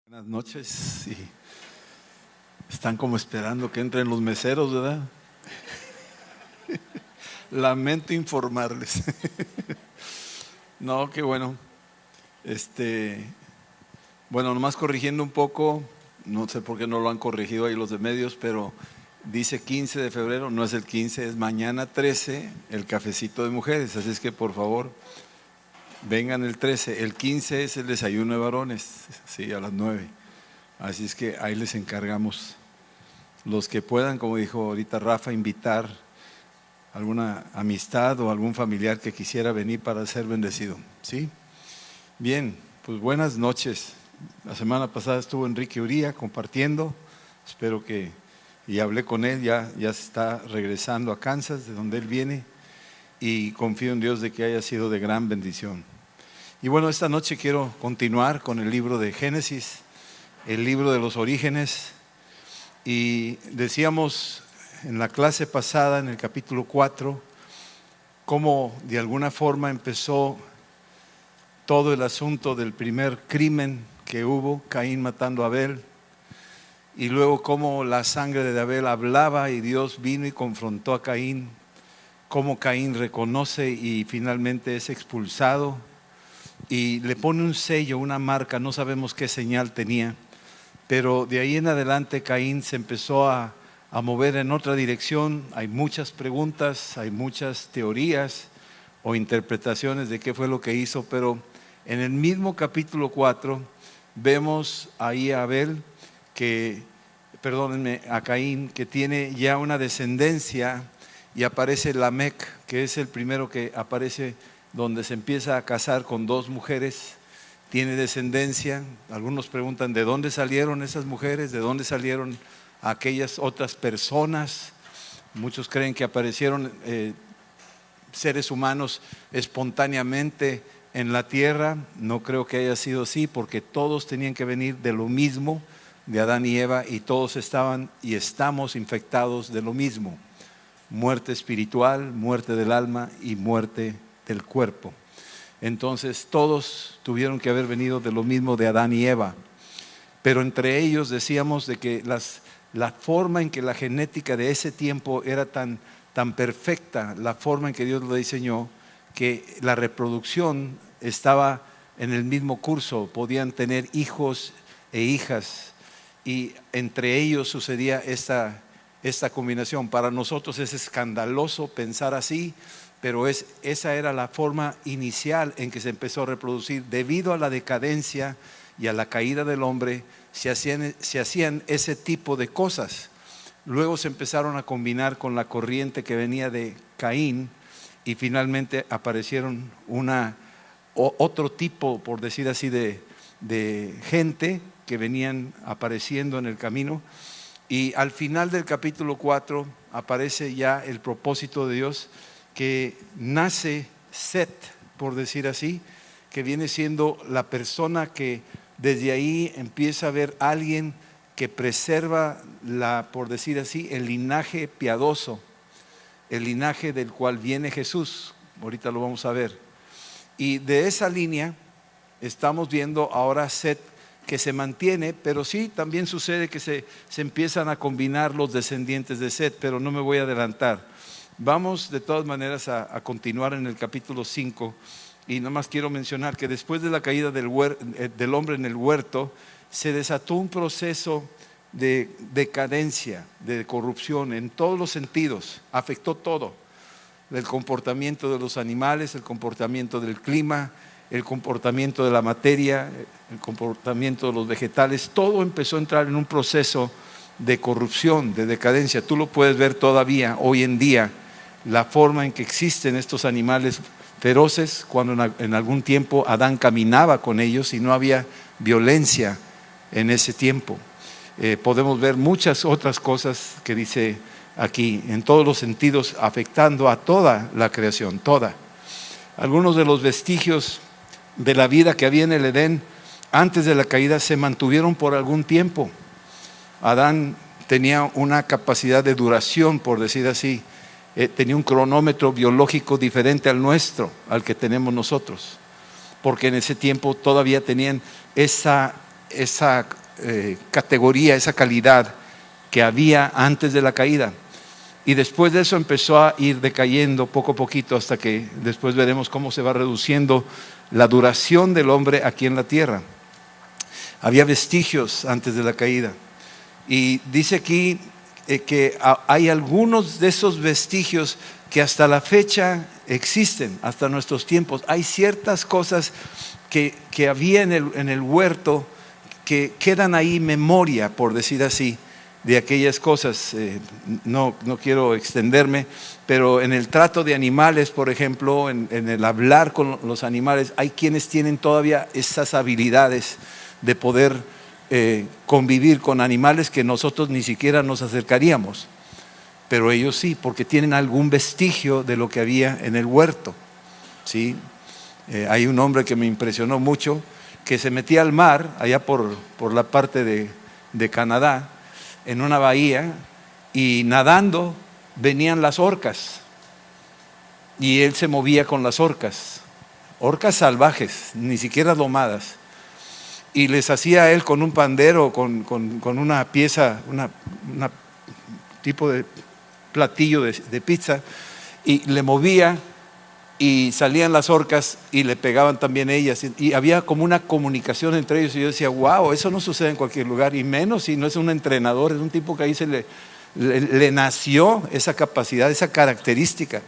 Buenas noches. Sí. Están como esperando que entren los meseros, ¿verdad? Lamento informarles. No, qué bueno. Bueno, nomás corrigiendo un poco, no sé por qué no lo han corregido ahí los de medios, pero dice 15 de febrero, no es el 15, es mañana 13, el cafecito de mujeres. Así es que por favor, vengan el 13. El 15 es el desayuno de varones, sí, a las 9. Así es que ahí les encargamos. Los que puedan, como dijo ahorita Rafa, invitar alguna amistad o algún familiar que quisiera venir para ser bendecido. ¿Sí? Bien, pues buenas noches. La semana pasada estuvo Enrique Uría compartiendo. Espero que, y hablé con él, ya está regresando a Kansas, de donde él viene, y confío en Dios de que haya sido de gran bendición. Y bueno, esta noche quiero continuar con el libro de Génesis, el libro de los orígenes. Y decíamos en la clase pasada, en el capítulo 4, cómo de alguna forma empezó todo el asunto del primer crimen que hubo, Caín matando a Abel, y luego cómo la sangre de Abel hablaba y Dios vino y confrontó a Caín, cómo Caín reconoce y finalmente es expulsado y le pone un sello, una marca, no sabemos qué señal tenía. Pero de ahí en adelante Caín se empezó a mover en otra dirección. Hay muchas preguntas, hay muchas teorías o interpretaciones de qué fue lo que hizo, pero en el mismo capítulo 4 vemos ahí a a Caín, que tiene ya una descendencia, y aparece Lamec, que es el primero que aparece, donde se empieza a casar con dos mujeres. Tiene descendencia. Algunos preguntan de dónde salieron esas mujeres, de dónde salieron aquellas otras personas. Muchos creen que aparecieron seres humanos espontáneamente en la tierra. No creo que haya sido así, porque todos tenían que venir de lo mismo, de Adán y Eva, y todos estaban y estamos infectados de lo mismo: muerte espiritual, muerte del alma y muerte del cuerpo. Entonces todos tuvieron que haber venido de lo mismo, de Adán y Eva. Pero entre ellos decíamos de que la forma en que la genética de ese tiempo era tan perfecta, la forma en que Dios lo diseñó, que la reproducción estaba en el mismo curso, podían tener hijos e hijas, y entre ellos sucedía esta combinación. Para nosotros es escandaloso pensar así, pero esa era la forma inicial en que se empezó a reproducir. Debido a la decadencia y a la caída del hombre, se hacían ese tipo de cosas. Luego se empezaron a combinar con la corriente que venía de Caín, y finalmente aparecieron otro tipo, por decir así, de gente que venían apareciendo en el camino. Y al final del capítulo 4 aparece ya el propósito de Dios, que nace Set, por decir así, que viene siendo la persona que desde ahí empieza a ver a alguien que preserva por decir así, el linaje piadoso, el linaje del cual viene Jesús. Ahorita lo vamos a ver. Y de esa línea estamos viendo ahora Set, que se mantiene, pero sí también sucede que se empiezan a combinar los descendientes de Set, pero no me voy a adelantar. Vamos de todas maneras a continuar en el capítulo 5, y nomás quiero mencionar que después de la caída del hombre en el huerto, se desató un proceso de decadencia, de corrupción en todos los sentidos. Afectó todo: el comportamiento de los animales, el comportamiento del clima, el comportamiento de la materia, el comportamiento de los vegetales. Todo empezó a entrar en un proceso de corrupción, de decadencia. Tú lo puedes ver todavía hoy en día, la forma en que existen estos animales feroces, cuando en algún tiempo Adán caminaba con ellos y no había violencia en ese tiempo. Podemos ver muchas otras cosas que dice aquí, en todos los sentidos, afectando a toda la creación, toda. Algunos de los vestigios de la vida que había en el Edén antes de la caída se mantuvieron por algún tiempo. Adán tenía una capacidad de duración, por decir así, tenía un cronómetro biológico diferente al nuestro, al que tenemos nosotros, porque en ese tiempo todavía tenían esa esa categoría, esa calidad que había antes de la caída. Y después de eso empezó a ir decayendo poco a poquito hasta que después veremos cómo se va reduciendo la duración del hombre aquí en la tierra. Había vestigios antes de la caída. Y dice aquí que hay algunos de esos vestigios que hasta la fecha existen, hasta nuestros tiempos. Hay ciertas cosas que había en el huerto que quedan ahí memoria, por decir así, de aquellas cosas. No quiero extenderme, pero en el trato de animales, por ejemplo, en el hablar con los animales, hay quienes tienen todavía esas habilidades de poder convivir con animales que nosotros ni siquiera nos acercaríamos, pero ellos sí, porque tienen algún vestigio de lo que había en el huerto, ¿sí? Hay un hombre que me impresionó mucho, que se metía al mar, allá por la parte de Canadá, en una bahía, y nadando venían las orcas, y él se movía con las orcas salvajes, ni siquiera domadas, y les hacía a él con un pandero, con una pieza, una tipo de platillo de pizza, y le movía, y salían las orcas y le pegaban también ellas, y había como una comunicación entre ellos, y yo decía, wow, eso no sucede en cualquier lugar, y menos si no es un entrenador, es un tipo que ahí le nació esa capacidad, esa característica.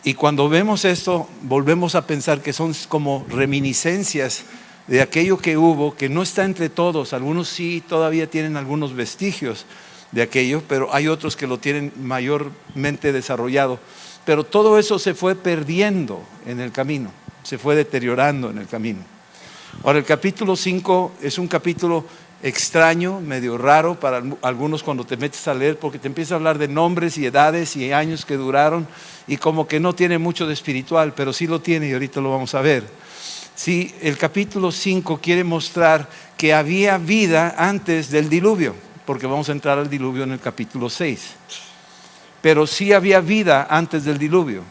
Y cuando vemos esto, volvemos a pensar que son como reminiscencias de aquello que hubo, que no está entre todos. Algunos sí todavía tienen algunos vestigios de aquello, pero hay otros que lo tienen mayormente desarrollado. Pero todo eso se fue perdiendo en el camino, se fue deteriorando en el camino. Ahora, el capítulo 5 es un capítulo extraño, medio raro para algunos cuando te metes a leer, porque te empieza a hablar de nombres y edades y años que duraron, y como que no tiene mucho de espiritual, pero sí lo tiene, y ahorita lo vamos a ver. Sí, el capítulo 5 quiere mostrar que había vida antes del diluvio, porque vamos a entrar al diluvio en el capítulo 6. Pero sí había vida antes del diluvio.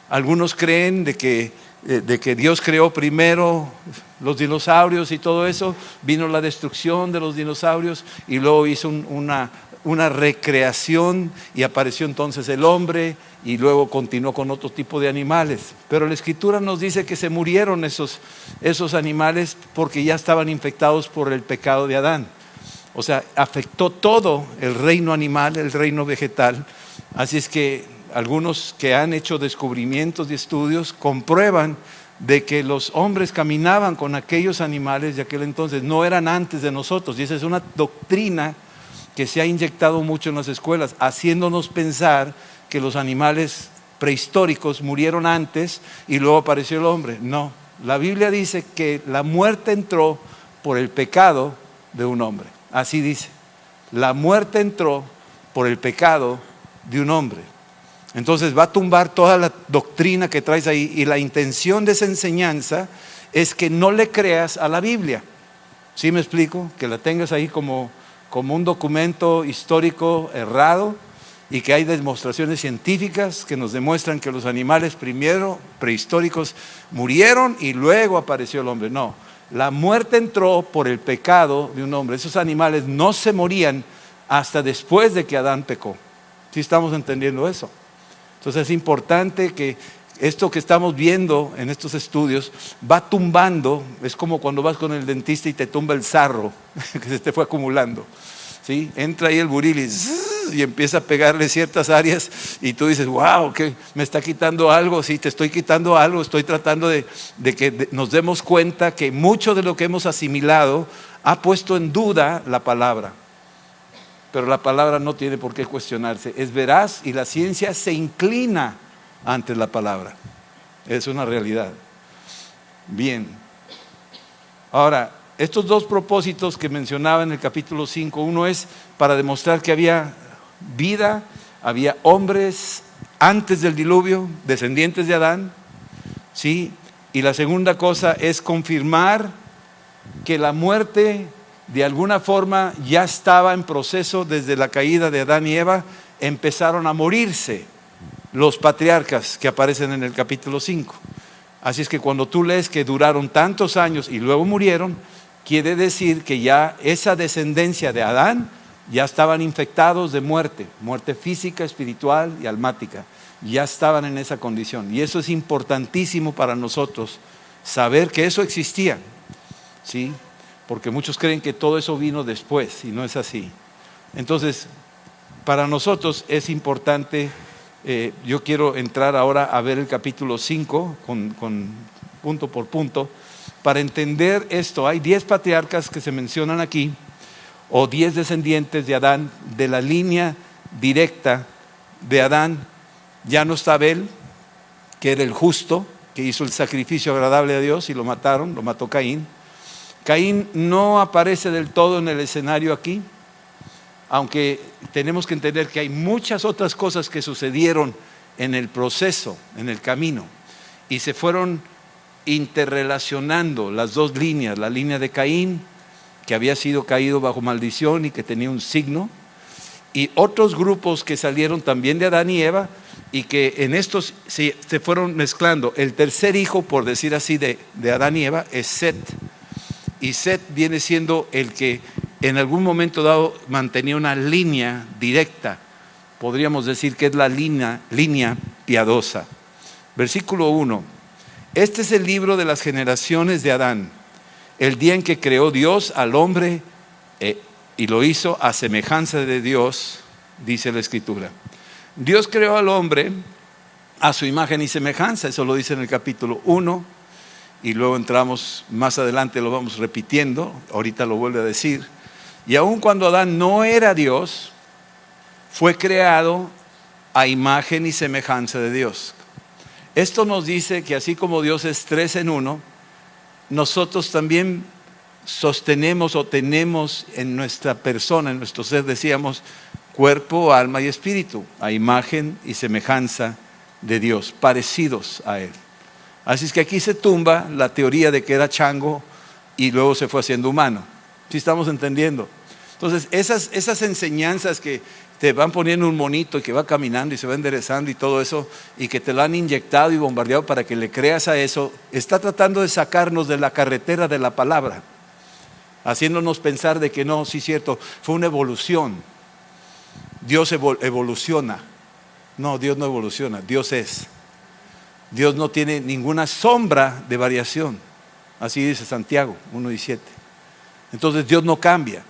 Algunos creen de que Dios creó primero los dinosaurios y todo eso, vino la destrucción de los dinosaurios y luego hizo una recreación y apareció entonces el hombre y luego continuó con otro tipo de animales. Pero la Escritura nos dice que se murieron esos animales porque ya estaban infectados por el pecado de Adán. O sea, afectó todo el reino animal, el reino vegetal. Así es que algunos que han hecho descubrimientos y estudios comprueban de que los hombres caminaban con aquellos animales de aquel entonces, no eran antes de nosotros. Y esa es una doctrina que se ha inyectado mucho en las escuelas, haciéndonos pensar que los animales prehistóricos murieron antes y luego apareció el hombre. No, la Biblia dice que la muerte entró por el pecado de un hombre. Así dice, la muerte entró por el pecado de un hombre. Entonces va a tumbar toda la doctrina que traes ahí, y la intención de esa enseñanza es que no le creas a la Biblia. ¿Sí me explico? Que la tengas ahí como un documento histórico errado, y que hay demostraciones científicas que nos demuestran que los animales primero prehistóricos murieron y luego apareció el hombre. No, la muerte entró por el pecado de un hombre. Esos animales no se morían hasta después de que Adán pecó. ¿Sí estamos entendiendo eso? Entonces es importante que esto que estamos viendo en estos estudios va tumbando. Es como cuando vas con el dentista y te tumba el sarro que se te fue acumulando, ¿sí? Entra ahí el buril y empieza a pegarle ciertas áreas, y tú dices, wow, que me está quitando algo. Sí, te estoy quitando algo. Estoy tratando de que nos demos cuenta que mucho de lo que hemos asimilado ha puesto en duda la palabra. Pero la palabra no tiene por qué cuestionarse, es veraz, y la ciencia se inclina ante la palabra. Es una realidad. Bien. Ahora, estos dos propósitos que mencionaba en el capítulo 5, uno es para demostrar que había vida, había hombres antes del diluvio, descendientes de Adán, ¿sí? Y la segunda cosa es confirmar que la muerte de alguna forma ya estaba en proceso desde la caída de Adán y Eva. Empezaron a morirse los patriarcas que aparecen en el capítulo 5. Así es que cuando tú lees que duraron tantos años y luego murieron, quiere decir que ya esa descendencia de Adán ya estaban infectados de muerte, muerte física, espiritual y almática. Ya estaban en esa condición. Y eso es importantísimo para nosotros, saber que eso existía, ¿sí? Porque muchos creen que todo eso vino después y no es así. Entonces, para nosotros es importante, yo quiero entrar ahora a ver el capítulo 5 con punto por punto, para entender esto. Hay 10 patriarcas que se mencionan aquí, o 10 descendientes de Adán, de la línea directa de Adán. Ya no está Abel, que era el justo, que hizo el sacrificio agradable a Dios y lo mataron, lo mató Caín. Caín no aparece del todo en el escenario aquí, aunque tenemos que entender que hay muchas otras cosas que sucedieron en el proceso, en el camino, y se fueron interrelacionando las dos líneas, la línea de Caín, que había sido caído bajo maldición y que tenía un signo, y otros grupos que salieron también de Adán y Eva, y que en estos se fueron mezclando. El tercer hijo, por decir así, de Adán y Eva es Set, y Set viene siendo el que en algún momento dado mantenía una línea directa, podríamos decir que es la línea piadosa. Versículo 1: este es el libro de las generaciones de Adán, el día en que creó Dios al hombre y lo hizo a semejanza de Dios, dice la Escritura. Dios creó al hombre a su imagen y semejanza, eso lo dice en el capítulo 1, y luego entramos más adelante, lo vamos repitiendo, ahorita lo vuelve a decir. Y aun cuando Adán no era Dios, fue creado a imagen y semejanza de Dios. Esto nos dice que así como Dios es 3 en 1, nosotros también sostenemos o tenemos en nuestra persona, en nuestro ser, decíamos, cuerpo, alma y espíritu, a imagen y semejanza de Dios, parecidos a Él. Así es que aquí se tumba la teoría de que era chango y luego se fue haciendo humano. ¿Sí estamos entendiendo? Entonces esas enseñanzas que te van poniendo un monito y que va caminando y se va enderezando y todo eso, y que te lo han inyectado y bombardeado para que le creas a eso, está tratando de sacarnos de la carretera de la palabra, haciéndonos pensar de que no, sí es cierto, fue una evolución. Dios evoluciona. No, Dios no evoluciona, Dios es. Dios no tiene ninguna sombra de variación. Así dice Santiago 1:17. Entonces Dios no cambia.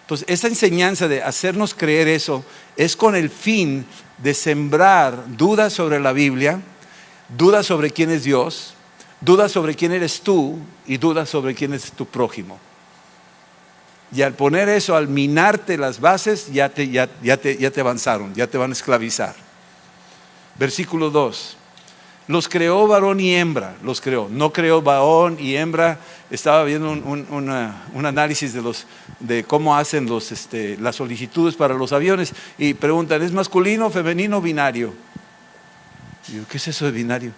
Entonces esa enseñanza de hacernos creer eso es con el fin de sembrar dudas sobre la Biblia, dudas sobre quién es Dios, dudas sobre quién eres tú y dudas sobre quién es tu prójimo. Y al poner eso, al minarte las bases, ya te avanzaron, ya te van a esclavizar. Versículo 2: los creó varón y hembra, los creó, no creó varón y hembra. Estaba viendo un análisis de cómo hacen las solicitudes para los aviones y preguntan, ¿es masculino, femenino, binario? Y yo, ¿qué es eso de binario?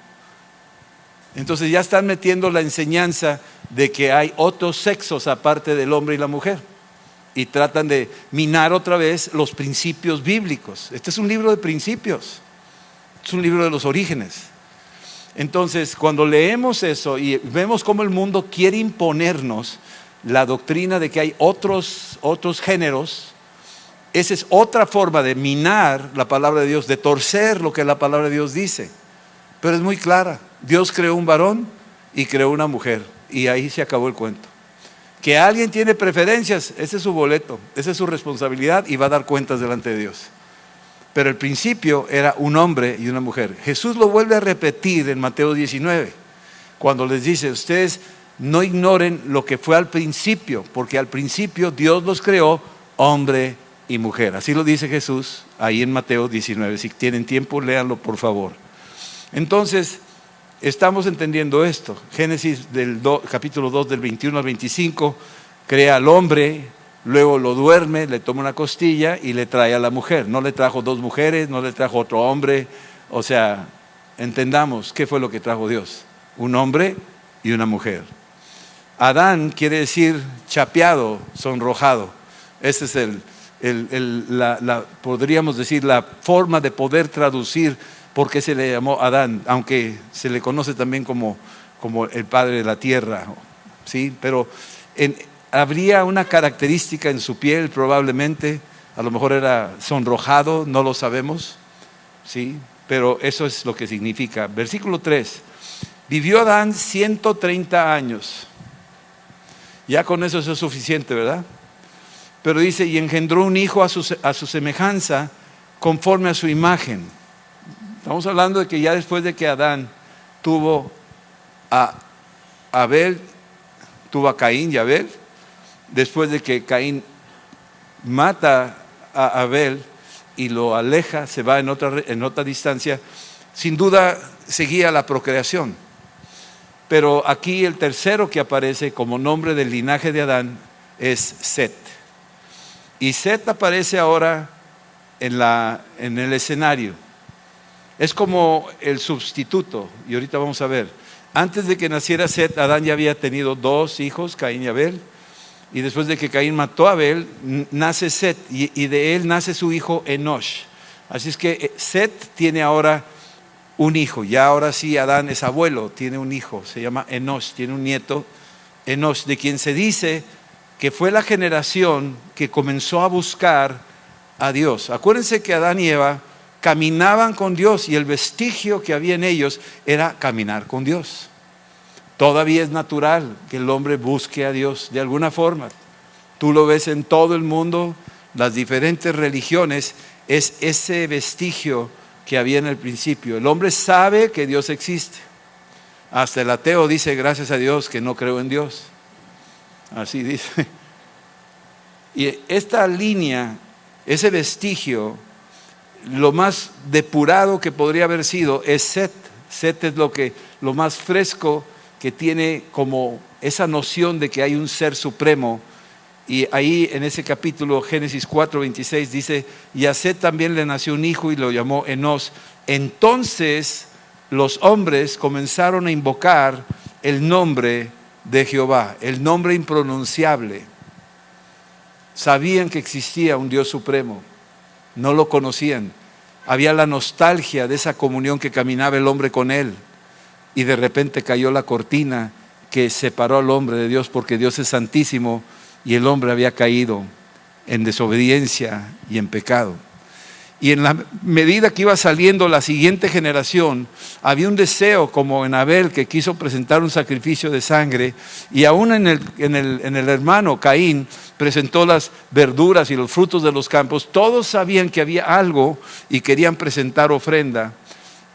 Entonces ya están metiendo la enseñanza de que hay otros sexos aparte del hombre y la mujer, y tratan de minar otra vez los principios bíblicos. Este es un libro de principios, es un libro de los orígenes. Entonces cuando leemos eso y vemos cómo el mundo quiere imponernos la doctrina de que hay otros géneros, esa es otra forma de minar la palabra de Dios, de torcer lo que la palabra de Dios dice. Pero es muy clara: Dios creó un varón y creó una mujer, y ahí se acabó el cuento. Que alguien tiene preferencias, ese es su boleto, esa es su responsabilidad y va a dar cuentas delante de Dios. Pero el principio era un hombre y una mujer. Jesús lo vuelve a repetir en Mateo 19, cuando les dice, ustedes no ignoren lo que fue al principio, porque al principio Dios los creó hombre y mujer. Así lo dice Jesús ahí en Mateo 19. Si tienen tiempo, léanlo por favor. Entonces, estamos entendiendo esto. Génesis capítulo 2 del 21 al 25, crea al hombre, luego lo duerme, le toma una costilla y le trae a la mujer. No le trajo 2 mujeres, no le trajo otro hombre. O sea, entendamos qué fue lo que trajo Dios: un hombre y una mujer. Adán quiere decir chapeado, sonrojado. Ese es podríamos decir, la forma de poder traducir por qué se le llamó Adán, aunque se le conoce también como el padre de la tierra, ¿sí? Pero habría una característica en su piel probablemente, a lo mejor era sonrojado, no lo sabemos, ¿sí? Pero eso es lo que significa. Versículo 3, vivió Adán 130 años. Ya con eso es suficiente, ¿verdad? Pero dice, y engendró un hijo a su semejanza, conforme a su imagen. Estamos hablando de que ya después de que Adán tuvo a Abel, tuvo a Caín y Abel, después de que Caín mata a Abel y lo aleja, se va en otra distancia, sin duda seguía la procreación. Pero aquí el tercero que aparece como nombre del linaje de Adán es Set. Y Set aparece ahora en el escenario. Es como el sustituto, y ahorita vamos a ver. Antes de que naciera Set, Adán ya había tenido 2 hijos, Caín y Abel. Y después de que Caín mató a Abel, nace Set, y de él nace su hijo Enosh. Así es que Set tiene ahora un hijo. Ya ahora sí Adán es abuelo, tiene un hijo, se llama Enosh, tiene un nieto, Enosh, de quien se dice que fue la generación que comenzó a buscar a Dios. Acuérdense que Adán y Eva caminaban con Dios y el vestigio que había en ellos era caminar con Dios. Todavía es natural que el hombre busque a Dios de alguna forma. Tú lo ves en todo el mundo, las diferentes religiones, es ese vestigio que había en el principio. El hombre sabe que Dios existe. Hasta el ateo dice, gracias a Dios que no creo en Dios. Así dice. Y esta línea, ese vestigio, lo más depurado que podría haber sido es Set. Set es lo más fresco que tiene como esa noción de que hay un ser supremo. Y ahí en ese capítulo, Génesis 4:26 dice, y a Set también le nació un hijo y lo llamó Enos. Entonces los hombres comenzaron a invocar el nombre de Jehová, el nombre impronunciable. Sabían que existía un Dios supremo, no lo conocían. Había la nostalgia de esa comunión que caminaba el hombre con él. Y de repente cayó la cortina que separó al hombre de Dios, porque Dios es santísimo y el hombre había caído en desobediencia y en pecado. Y en la medida que iba saliendo la siguiente generación, había un deseo, como en Abel, que quiso presentar un sacrificio de sangre, y aún en el hermano Caín presentó las verduras y los frutos de los campos. Todos sabían que había algo y querían presentar ofrenda.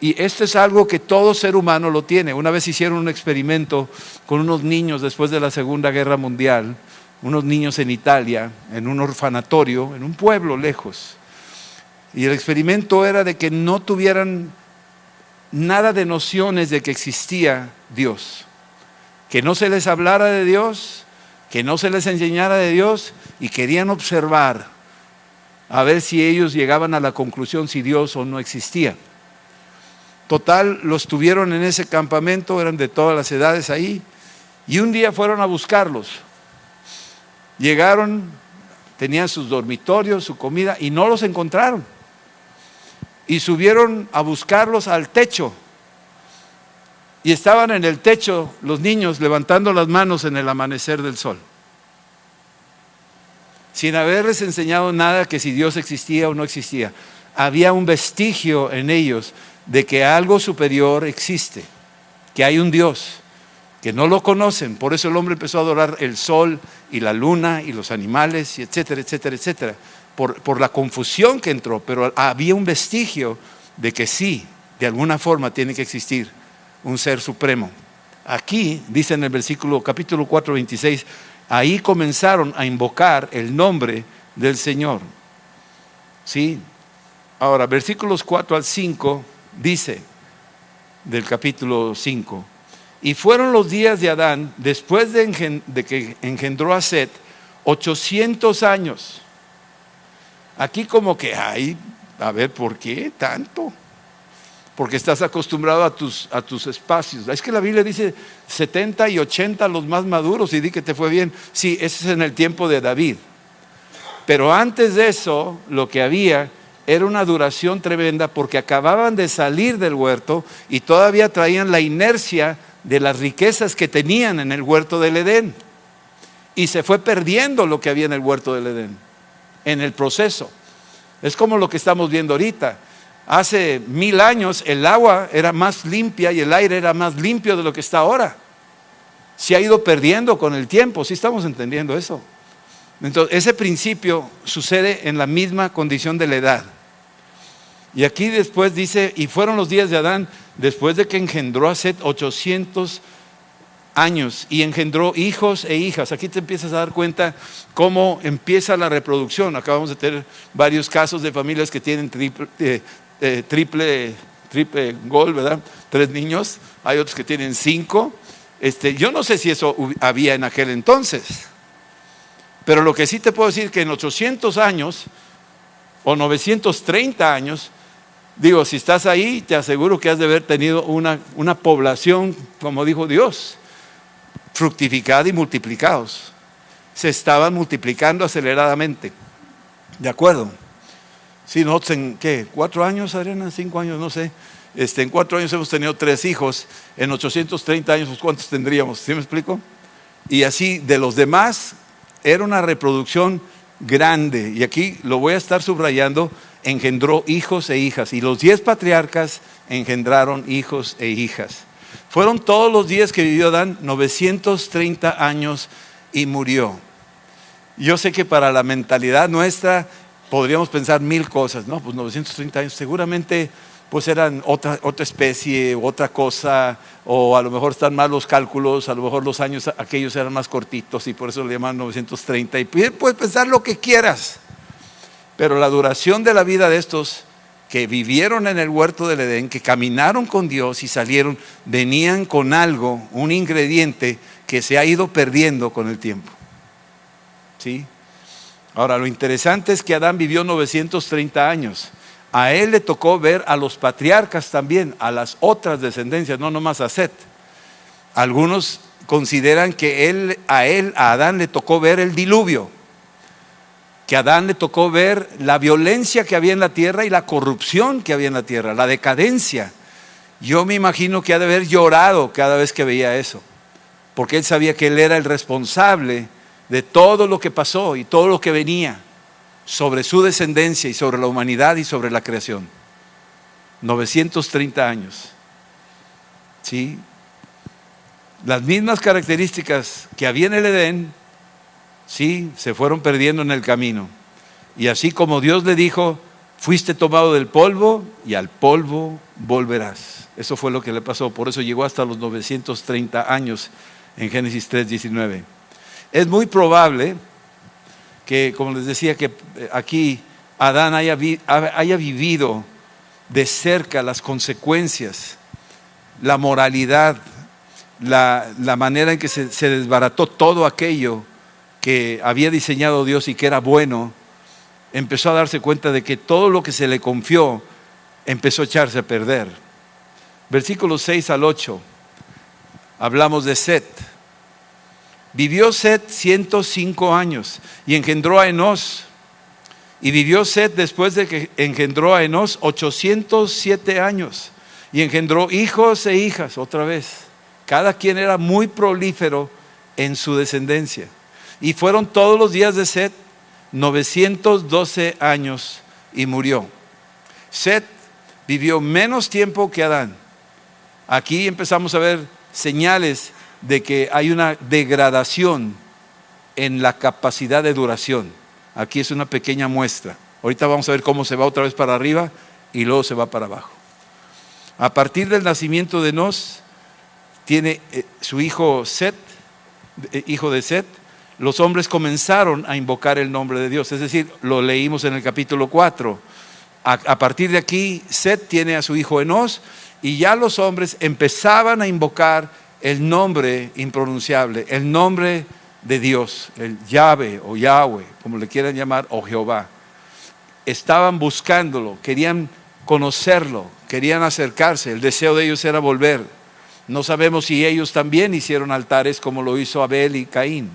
Y esto es algo que todo ser humano lo tiene. Una vez hicieron un experimento con unos niños después de la Segunda Guerra Mundial, unos niños en Italia, en un orfanatorio, en un pueblo lejos. Y el experimento era de que no tuvieran nada de nociones de que existía Dios, que no se les hablara de Dios, que no se les enseñara de Dios, y querían observar a ver si ellos llegaban a la conclusión si Dios o no existía. Total, los tuvieron en ese campamento, eran de todas las edades ahí, y un día fueron a buscarlos. Llegaron, tenían sus dormitorios, su comida, y no los encontraron. Y subieron a buscarlos al techo. Y estaban en el techo los niños levantando las manos en el amanecer del sol, sin haberles enseñado nada que si Dios existía o no existía. Había un vestigio en ellos de que algo superior existe, que hay un Dios, que no lo conocen. Por eso el hombre empezó a adorar el sol y la luna y los animales, y etcétera, etcétera, etcétera, por la confusión que entró. Pero había un vestigio de que sí, de alguna forma tiene que existir un ser supremo. Aquí dice en el versículo capítulo 4:26, ahí comenzaron a invocar el nombre del Señor. ¿Sí? Ahora, versículos 4 al 5 dice, del capítulo 5, y fueron los días de Adán, después de que engendró a Set, 800 años. Aquí como que hay, a ver, ¿por qué tanto? Porque estás acostumbrado a tus espacios. Es que la Biblia dice 70 y 80 los más maduros, y di que te fue bien. Sí, ese es en el tiempo de David. Pero antes de eso, lo que había era una duración tremenda, porque acababan de salir del huerto y todavía traían la inercia de las riquezas que tenían en el huerto del Edén. y se fue perdiendo lo que había en el huerto del Edén, en el proceso. Es como lo que estamos viendo ahorita. Hace 1000 años el agua era más limpia y el aire era más limpio de lo que está ahora. Se ha ido perdiendo con el tiempo, ¿sí estamos entendiendo eso? Entonces, ese principio sucede en la misma condición de la edad. Y aquí después dice, y fueron los días de Adán, después de que engendró a Set 800 años, y engendró hijos e hijas. Aquí te empiezas a dar cuenta cómo empieza la reproducción. Acabamos de tener varios casos de familias que tienen triple gol, ¿verdad? 3 niños, hay otros que tienen 5. Yo no sé si eso había en aquel entonces, pero lo que sí te puedo decir que en 800 años o 930 años, digo, si estás ahí, te aseguro que has de haber tenido una población, como dijo Dios, fructificada y multiplicados. Se estaban multiplicando aceleradamente. ¿De acuerdo? Si nosotros en, ¿qué? 4 años, Adriana, 5 años, no sé. En 4 años hemos tenido 3 hijos. En 830 años, pues, ¿cuántos tendríamos? ¿Sí me explico? Y así, de los demás, era una reproducción grande. Y aquí lo voy a estar subrayando: engendró hijos e hijas. Y los 10 patriarcas engendraron hijos e hijas. Fueron todos los días que vivió Adán, 930 años, y murió. Yo sé que para la mentalidad nuestra podríamos pensar 1000 cosas, ¿no? Pues 930 años, seguramente pues eran otra especie, otra cosa, o a lo mejor están mal los cálculos, a lo mejor los años aquellos eran más cortitos y por eso le llaman 930. Y puedes pensar lo que quieras, pero la duración de la vida de estos que vivieron en el huerto del Edén, que caminaron con Dios y salieron, venían con algo, un ingrediente que se ha ido perdiendo con el tiempo. ¿Sí? Ahora, lo interesante es que Adán vivió 930 años. A él le tocó ver a los patriarcas también, a las otras descendencias, no nomás a Set. Algunos consideran que a Adán le tocó ver el diluvio, que a Adán le tocó ver la violencia que había en la tierra y la corrupción que había en la tierra, la decadencia. Yo me imagino que ha de haber llorado cada vez que veía eso, porque él sabía que él era el responsable de todo lo que pasó y todo lo que venía sobre su descendencia y sobre la humanidad y sobre la creación. 930 años. ¿Sí? Las mismas características que había en el Edén, sí, se fueron perdiendo en el camino. Y así como Dios le dijo, fuiste tomado del polvo y al polvo volverás. Eso fue lo que le pasó. Por eso llegó hasta los 930 años en Génesis 3:19. Es muy probable que, como les decía, que aquí Adán haya vivido de cerca las consecuencias, la moralidad, la manera en que se desbarató todo aquello que había diseñado Dios y que era bueno. Empezó a darse cuenta de que todo lo que se le confió empezó a echarse a perder. Versículos 6 al 8, hablamos de Set. Vivió Set 105 años y engendró a Enós. Y vivió Set después de que engendró a Enós 807 años. Y engendró hijos e hijas, otra vez. Cada quien era muy prolífero en su descendencia. Y fueron todos los días de Set 912 años y murió. Set vivió menos tiempo que Adán. Aquí empezamos a ver señales de que hay una degradación en la capacidad de duración. Aquí es una pequeña muestra. Ahorita vamos a ver cómo se va otra vez para arriba y luego se va para abajo. A partir del nacimiento de Enós, tiene su hijo Set, hijo de Set. Los hombres comenzaron a invocar el nombre de Dios, es decir, lo leímos en el capítulo 4. A partir de aquí, Set tiene a su hijo Enós y ya los hombres empezaban a invocar el nombre impronunciable, el nombre de Dios, el Yahvé o Yahweh, como le quieran llamar, o Jehová. Estaban buscándolo, querían conocerlo, querían acercarse, el deseo de ellos era volver. No sabemos si ellos también hicieron altares como lo hizo Abel y Caín,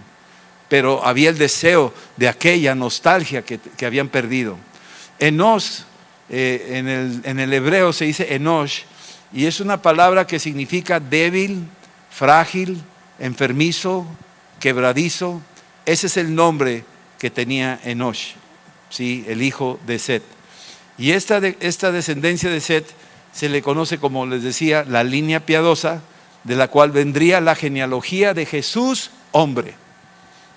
pero había el deseo de aquella nostalgia que habían perdido. Enós, en el hebreo se dice Enosh, y es una palabra que significa débil, frágil, enfermizo, quebradizo. ese es el nombre que tenía Enosh, ¿sí? El hijo de Set. Y esta descendencia de Set se le conoce, como les decía, la línea piadosa, de la cual vendría la genealogía de Jesús, hombre.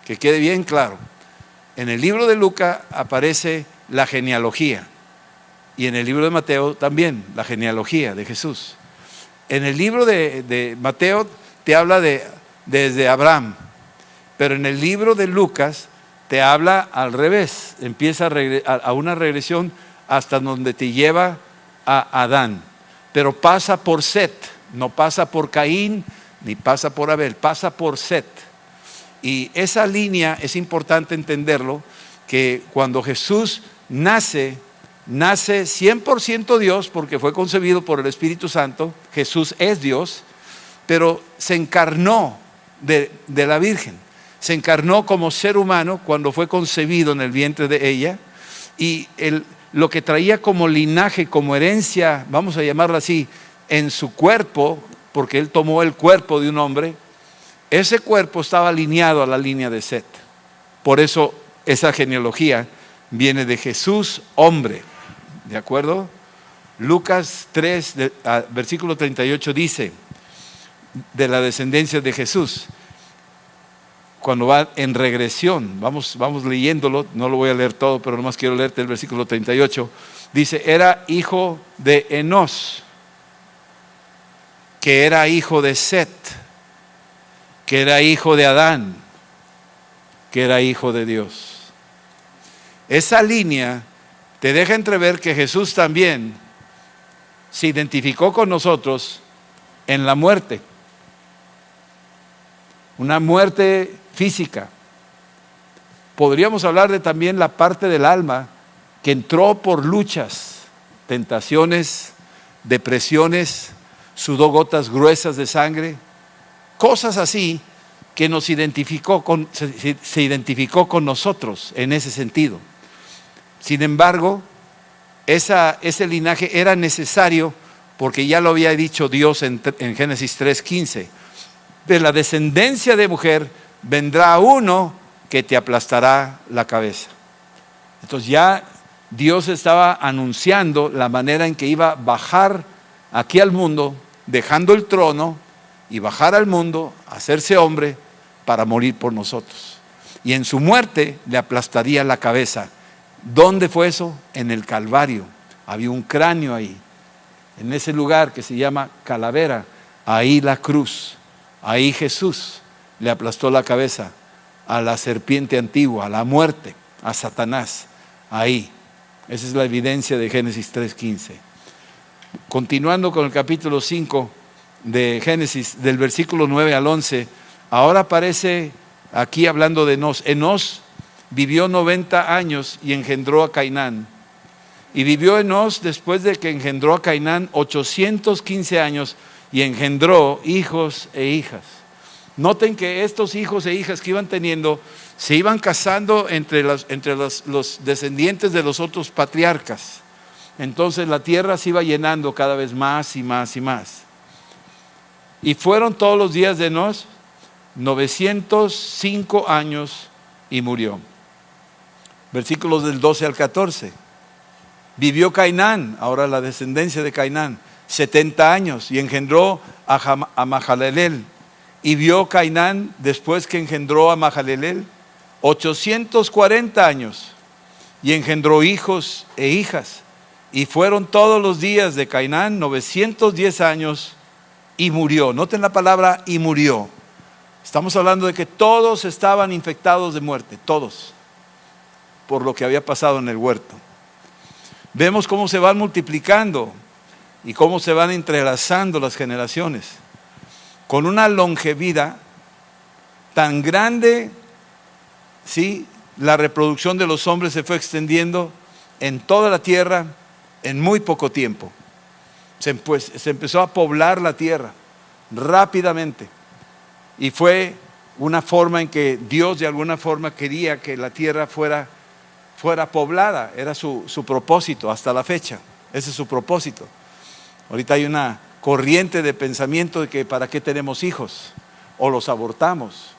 Que quede bien claro. En el libro de Lucas aparece la genealogía, y en el libro de Mateo también la genealogía de Jesús. En el libro de Mateo te habla desde Abraham, pero en el libro de Lucas te habla al revés, empieza a una regresión hasta donde te lleva a Adán, pero pasa por Set, no pasa por Caín ni pasa por Abel, pasa por Set. Y esa línea es importante entenderlo, que cuando Jesús nace 100% Dios, porque fue concebido por el Espíritu Santo. Jesús es Dios, pero se encarnó de la Virgen, se encarnó como ser humano cuando fue concebido en el vientre de ella, y lo que traía como linaje, como herencia, vamos a llamarlo así, en su cuerpo, porque él tomó el cuerpo de un hombre, ese cuerpo estaba alineado a la línea de Set. Por eso esa genealogía viene de Jesús, hombre. ¿De acuerdo? Lucas 3, versículo 38 dice, de la descendencia de Jesús, cuando va en regresión, vamos leyéndolo, no lo voy a leer todo, pero nomás quiero leerte el versículo 38, dice, era hijo de Enos, que era hijo de Set, que era hijo de Adán, que era hijo de Dios. Esa línea te deja entrever que Jesús también se identificó con nosotros en la muerte, una muerte física. Podríamos hablar de también la parte del alma que entró por luchas, tentaciones, depresiones, sudó gotas gruesas de sangre, cosas así que nos identificó se identificó con nosotros en ese sentido. Sin embargo, ese linaje era necesario, porque ya lo había dicho Dios en Génesis 3:15. De la descendencia de mujer vendrá uno que te aplastará la cabeza. Entonces ya Dios estaba anunciando la manera en que iba a bajar aquí al mundo, dejando el trono y bajar al mundo, hacerse hombre para morir por nosotros. Y en su muerte le aplastaría la cabeza. ¿Dónde fue eso? En el Calvario. Había un cráneo ahí, en ese lugar que se llama Calavera. Ahí la cruz, ahí Jesús le aplastó la cabeza a la serpiente antigua, a la muerte, a Satanás. Ahí. Esa es la evidencia de Génesis 3:15. Continuando con el capítulo 5 de Génesis, del versículo 9 al 11, ahora aparece aquí hablando de Enos. Enos vivió 90 años y engendró a Cainán. Y vivió Enos, después de que engendró a Cainán, 815 años y engendró hijos e hijas. Noten que estos hijos e hijas que iban teniendo se iban casando entre los descendientes de los otros patriarcas. Entonces la tierra se iba llenando cada vez más y más y más. Y fueron todos los días de Enos 905 años y murió. Versículos del 12 al 14. Vivió Cainán, ahora la descendencia de Cainán, 70 años y engendró a Mahalaleel. Y vio Cainán, después que engendró a Mahalaleel, 840 años y engendró hijos e hijas. Y fueron todos los días de Cainán 910 años y murió. Noten la palabra y murió. Estamos hablando de que todos estaban infectados de muerte, todos, por lo que había pasado en el huerto. Vemos cómo se van multiplicando y cómo se van entrelazando las generaciones, con una longevidad tan grande. ¿Sí? La reproducción de los hombres se fue extendiendo en toda la tierra en muy poco tiempo. Se empezó a poblar la tierra rápidamente, y fue una forma en que Dios de alguna forma quería que la tierra fuera poblada. Era su propósito hasta la fecha. Ese es su propósito. Ahorita hay una corriente de pensamiento de que para qué tenemos hijos o los abortamos,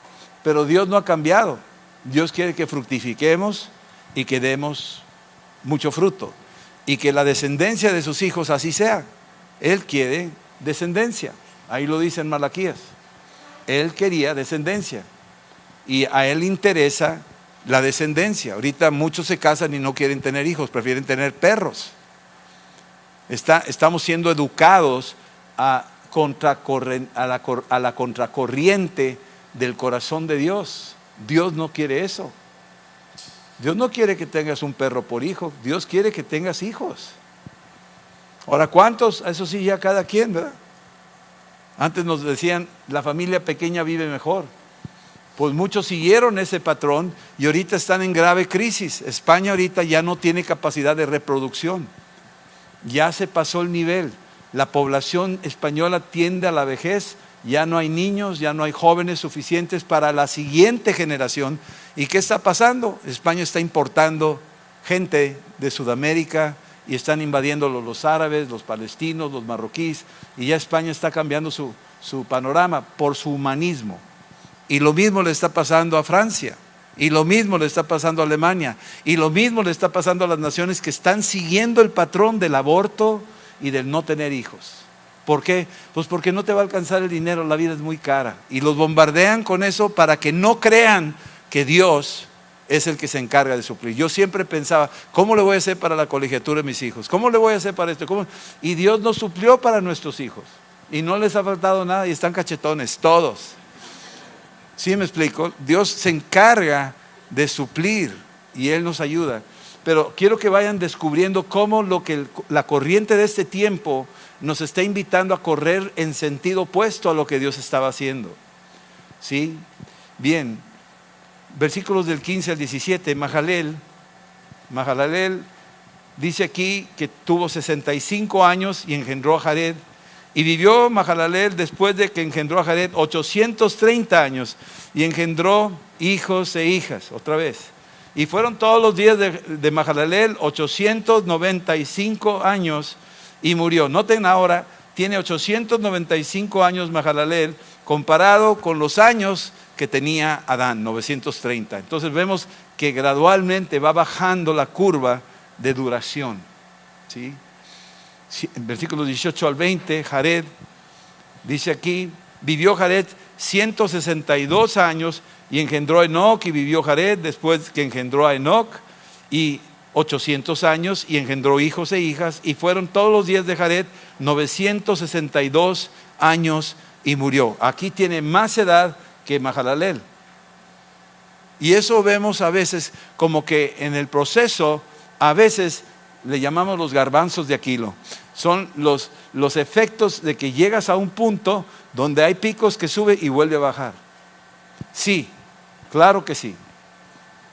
pero Dios no ha cambiado. Dios quiere que fructifiquemos y que demos mucho fruto. Y que la descendencia de sus hijos así sea. Él quiere descendencia. Ahí lo dice en Malaquías. Él quería descendencia. Y a él le interesa la descendencia. Ahorita muchos se casan y no quieren tener hijos, prefieren tener perros. Estamos siendo educados a la contracorriente del corazón de Dios. Dios no quiere eso. Dios no quiere que tengas un perro por hijo. Dios quiere que tengas hijos. Ahora, ¿cuántos? Eso sí, ya cada quien, ¿verdad? Antes nos decían, la familia pequeña vive mejor. Pues muchos siguieron ese patrón y ahorita están en grave crisis. España ahorita ya no tiene capacidad de reproducción. Ya se pasó el nivel. La población española tiende a la vejez. Ya no hay niños, ya no hay jóvenes suficientes para la siguiente generación. ¿Y qué está pasando? España está importando gente de Sudamérica y están invadiendo los árabes, los palestinos, los marroquíes. Y ya España está cambiando su panorama por su humanismo. Y lo mismo le está pasando a Francia. Y lo mismo le está pasando a Alemania. Y lo mismo le está pasando a las naciones que están siguiendo el patrón del aborto y del no tener hijos. ¿Por qué? Pues porque no te va a alcanzar el dinero, la vida es muy cara. Y los bombardean con eso para que no crean que Dios es el que se encarga de suplir. Yo siempre pensaba, ¿cómo le voy a hacer para la colegiatura de mis hijos? ¿Cómo le voy a hacer para esto? ¿Cómo? Y Dios nos suplió para nuestros hijos. Y no les ha faltado nada y están cachetones, todos. ¿Sí me explico? Dios se encarga de suplir y Él nos ayuda. Pero quiero que vayan descubriendo cómo la corriente de este tiempo nos está invitando a correr en sentido opuesto a lo que Dios estaba haciendo. ¿Sí? Bien, versículos del 15 al 17, Mahalaleel dice aquí que tuvo 65 años y engendró a Jared. Y vivió Mahalaleel después de que engendró a Jared 830 años y engendró hijos e hijas, otra vez. Y fueron todos los días de Mahalaleel 895 años y murió. Noten ahora, tiene 895 años Mahalaleel comparado con los años que tenía Adán, 930. Entonces vemos que gradualmente va bajando la curva de duración. ¿Sí? En versículos 18 al 20, Jared, dice aquí, vivió Jared 162 años y engendró a Enoc, y vivió Jared después que engendró a Enoc y 800 años y engendró hijos e hijas, y fueron todos los días de Jared 962 años y murió. Aquí tiene más edad que Mahalaleel. Y eso vemos a veces como que en el proceso, a veces le llamamos los garbanzos de Aquilo. Son los efectos de que llegas a un punto donde hay picos que sube y vuelve a bajar. Sí, claro que sí.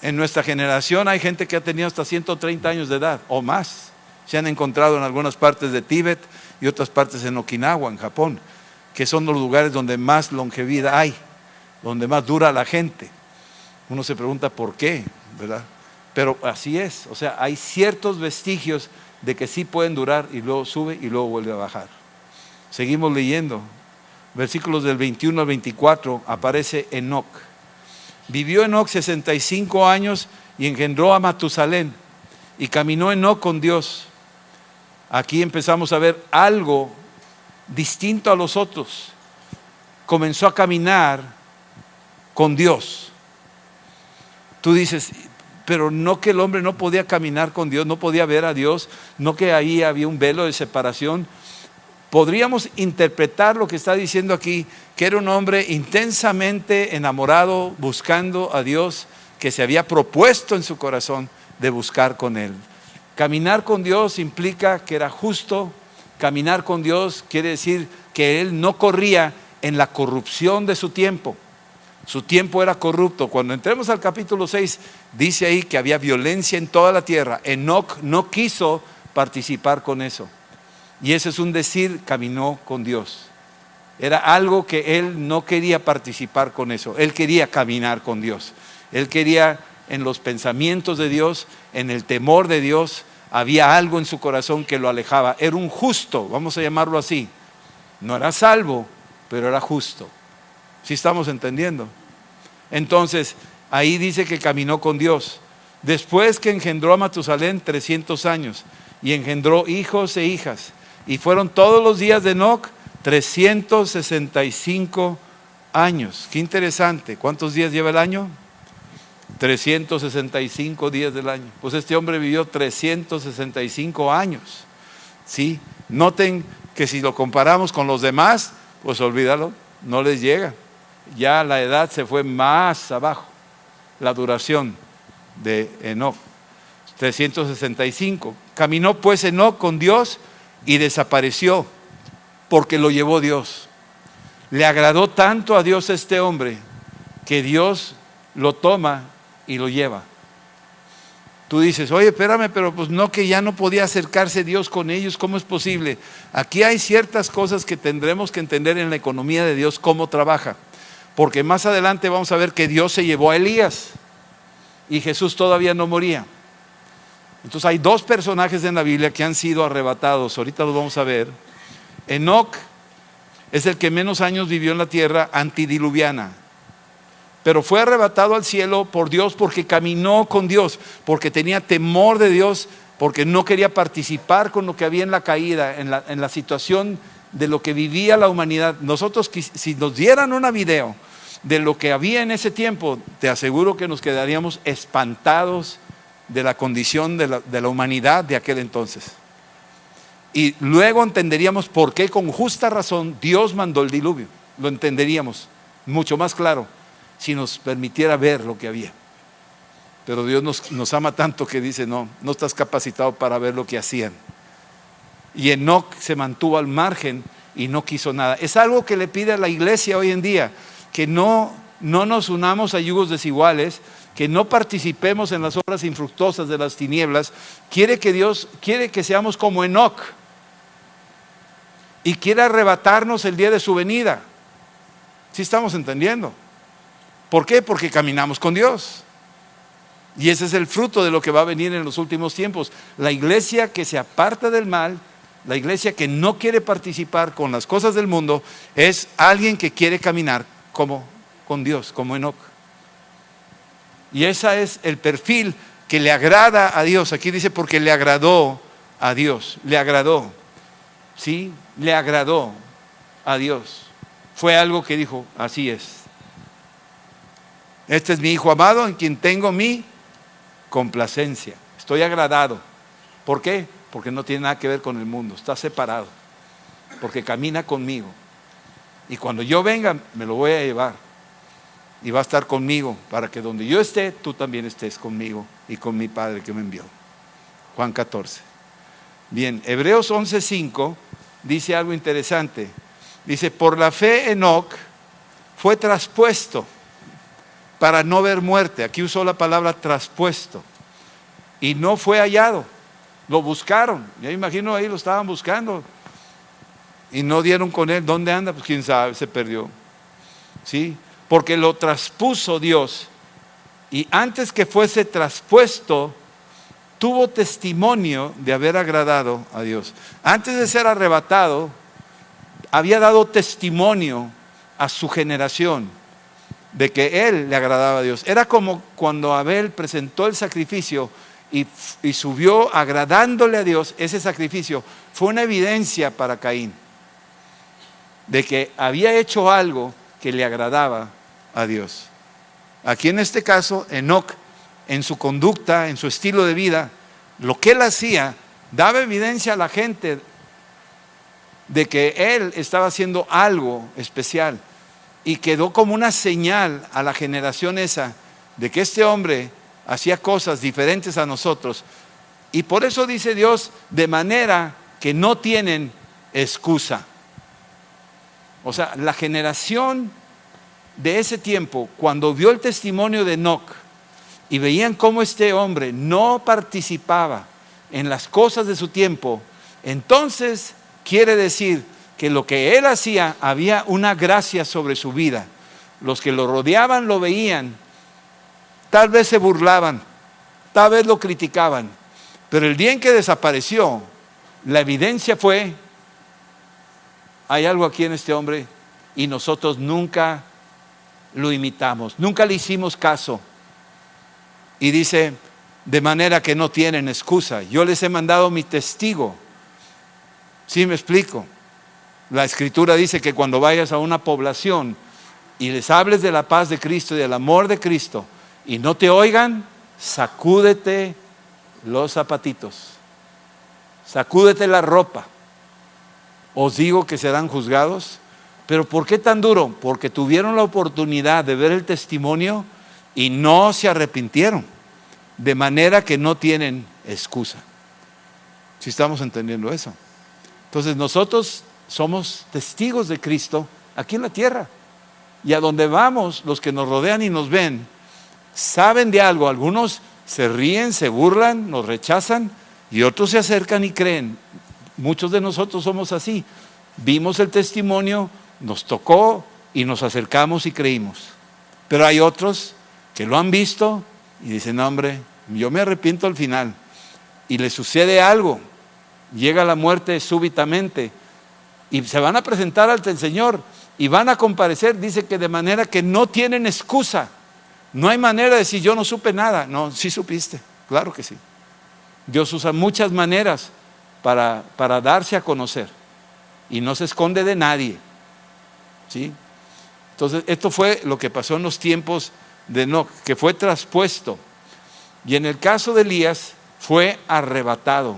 En nuestra generación hay gente que ha tenido hasta 130 años de edad o más. Se han encontrado en algunas partes de Tíbet y otras partes en Okinawa, en Japón, que son los lugares donde más longevidad hay, donde más dura la gente. Uno se pregunta por qué, ¿verdad? Pero así es, o sea, hay ciertos vestigios de que sí pueden durar y luego sube y luego vuelve a bajar. Seguimos leyendo, versículos del 21 al 24, aparece Enoc. Vivió Enoc 65 años y engendró a Matusalén, y caminó Enoc con Dios. Aquí empezamos a ver algo distinto a los otros. Comenzó a caminar con Dios. Tú dices, pero no que el hombre no podía caminar con Dios, no podía ver a Dios, no que ahí había un velo de separación. Podríamos interpretar lo que está diciendo aquí, que era un hombre intensamente enamorado, buscando a Dios, que se había propuesto en su corazón de buscar con Él. Caminar con Dios implica que era justo. Caminar con Dios quiere decir que Él no corría en la corrupción de su tiempo. Su tiempo era corrupto. Cuando entremos al capítulo 6, dice ahí que había violencia en toda la tierra. Enoc no quiso participar con eso. Y ese es un decir, caminó con Dios. Era algo que él no quería participar con eso. Él quería caminar con Dios. Él quería en los pensamientos de Dios, en el temor de Dios. Había algo en su corazón que lo alejaba. Era un justo, vamos a llamarlo así. No era salvo, pero era justo. ¿Sí estamos entendiendo? Entonces, ahí dice que caminó con Dios. Después que engendró a Matusalén 300 años y engendró hijos e hijas. Y fueron todos los días de Enoc 365 años. Qué interesante. ¿Cuántos días lleva el año? 365 días del año. Pues este hombre vivió 365 años. ¿Sí? Noten que si lo comparamos con los demás, pues olvídalo, no les llega. Ya la edad se fue más abajo, la duración de Enoc, 365. Caminó pues Enoc con Dios y desapareció porque lo llevó Dios. Le agradó tanto a Dios este hombre que Dios lo toma y lo lleva. Tú dices, oye, espérame, pero pues no, que ya no podía acercarse Dios con ellos, ¿cómo es posible? Aquí hay ciertas cosas que tendremos que entender en la economía de Dios, cómo trabaja. Porque más adelante vamos a ver que Dios se llevó a Elías y Jesús todavía no moría. Entonces hay dos personajes en la Biblia que han sido arrebatados, ahorita los vamos a ver. Enoc es el que menos años vivió en la tierra antidiluviana, pero fue arrebatado al cielo por Dios porque caminó con Dios, porque tenía temor de Dios, porque no quería participar con lo que había en la caída, en la situación de lo que vivía la humanidad. Nosotros, si nos dieran una video de lo que había en ese tiempo, te aseguro que nos quedaríamos espantados de la condición de la humanidad de aquel entonces. Y luego entenderíamos por qué con justa razón Dios mandó el diluvio. Lo entenderíamos mucho más claro si nos permitiera ver lo que había. Pero Dios nos ama tanto que dice, no estás capacitado para ver lo que hacían. Y Enoc se mantuvo al margen y no quiso nada. Es algo que le pide a la iglesia hoy en día, que no nos unamos a yugos desiguales, que no participemos en las obras infructuosas de las tinieblas. Dios quiere que seamos como Enoc y quiere arrebatarnos el día de su venida. ¿Sí estamos entendiendo? ¿Por qué? Porque caminamos con Dios. Y ese es el fruto de lo que va a venir en los últimos tiempos. La iglesia que se aparta del mal, la iglesia que no quiere participar con las cosas del mundo, es alguien que quiere caminar como con Dios, como Enoc. Y ese es el perfil que le agrada a Dios. Aquí dice porque le agradó a Dios. Le agradó. ¿Sí? Le agradó a Dios. Fue algo que dijo, así es. Este es mi hijo amado en quien tengo mi complacencia. Estoy agradado. ¿Por qué? Porque no tiene nada que ver con el mundo. Está separado. Porque camina conmigo. Y cuando yo venga, me lo voy a llevar. Y va a estar conmigo para que donde yo esté, tú también estés conmigo y con mi Padre que me envió. Juan 14. Bien, Hebreos 11:5 dice algo interesante. Dice, por la fe Enoc fue traspuesto para no ver muerte. Aquí usó la palabra traspuesto. Y no fue hallado. Lo buscaron. Ya imagino ahí lo estaban buscando. Y no dieron con él. ¿Dónde anda? Pues quién sabe, se perdió. ¿Sí? Porque lo traspuso Dios. Y antes que fuese traspuesto, tuvo testimonio de haber agradado a Dios. Antes de ser arrebatado, había dado testimonio a su generación de que él le agradaba a Dios. Era como cuando Abel presentó el sacrificio y subió agradándole a Dios. Ese sacrificio fue una evidencia para Caín de que había hecho algo que le agradaba a Dios. Aquí en este caso, Enoc, en su conducta, en su estilo de vida, lo que él hacía, daba evidencia a la gente de que él estaba haciendo algo especial y quedó como una señal a la generación esa de que este hombre hacía cosas diferentes a nosotros. Y por eso dice Dios, de manera que no tienen excusa. O sea, la generación de ese tiempo, cuando vio el testimonio de Enoc y veían cómo este hombre no participaba en las cosas de su tiempo, entonces quiere decir que lo que él hacía, había una gracia sobre su vida. Los que lo rodeaban lo veían, tal vez se burlaban, tal vez lo criticaban, pero el día en que desapareció, la evidencia fue, hay algo aquí en este hombre y nosotros nunca lo imitamos, nunca le hicimos caso, Y dice, de manera que no tienen excusa. Yo les he mandado mi testigo. ¿Sí me explico? La Escritura dice que cuando vayas a una población y les hables de la paz de Cristo y del amor de Cristo y no te oigan, sacúdete los zapatitos, sacúdete la ropa. Os digo que serán juzgados. ¿Pero por qué tan duro? Porque tuvieron la oportunidad de ver el testimonio y no se arrepintieron, de manera que no tienen excusa. ¿Sí estamos entendiendo eso? Entonces nosotros somos testigos de Cristo aquí en la tierra, y a donde vamos, los que nos rodean y nos ven saben de algo. Algunos se ríen, se burlan, nos rechazan, y otros se acercan y creen. Muchos de nosotros somos así. Vimos el testimonio, nos tocó y nos acercamos y creímos. Pero hay otros que lo han visto y dicen, no, hombre, yo me arrepiento al final. Y les sucede algo, llega la muerte súbitamente y se van a presentar ante el Señor y van a comparecer. Dice que de manera que no tienen excusa. No hay manera de decir, yo no supe nada. No, sí supiste, claro que sí. Dios usa muchas maneras para darse a conocer, y no se esconde de nadie, ¿sí? Entonces esto fue lo que pasó en los tiempos de Enoc, que fue traspuesto. Y en el caso de Elías fue arrebatado